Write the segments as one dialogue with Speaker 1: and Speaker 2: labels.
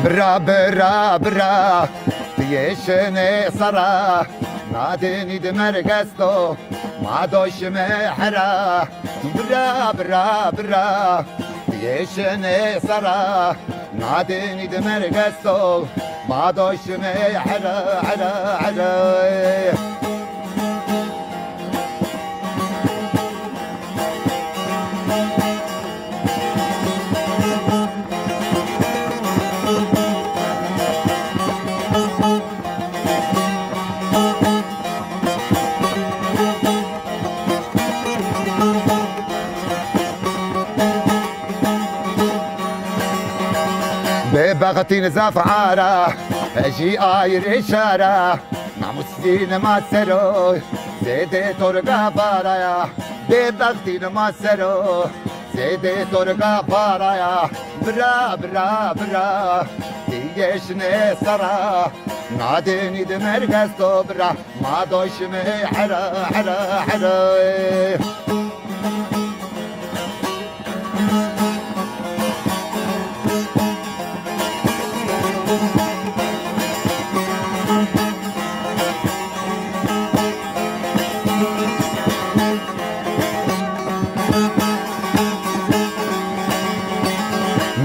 Speaker 1: برا برا برا تيشني صرا نادني دمرقستو ما دوش محرا برا برا برا تيشني صرا نادني دمرقستو ما دوش محرا على على ببغتي نزاف عارة اجي اير اشارة مع مسلين ما سرو زيدي ترقى بارايا ببغتي ما سرو زيدي ترقى بارايا برا برا برا تيشني سرا نادني دمرقستو برا ما دوش محرا حرا حرا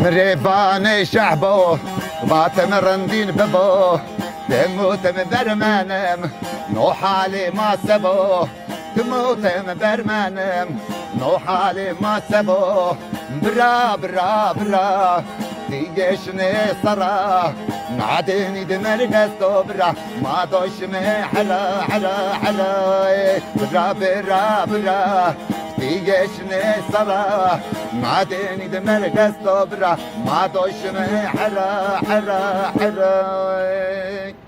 Speaker 1: مريفاني شعبو باتم رندين ببو تموت من برمانم نو حالي ما سبو تموت من برمانم نو حالي ما سبو برا برا برا تيجيشني صرا نعدني دمرقستو برا ما دوش محلا حلا حلا برا برا برا تيجيشني صرا نعدني دمرقستو برا ما دوش محلا حلا حلا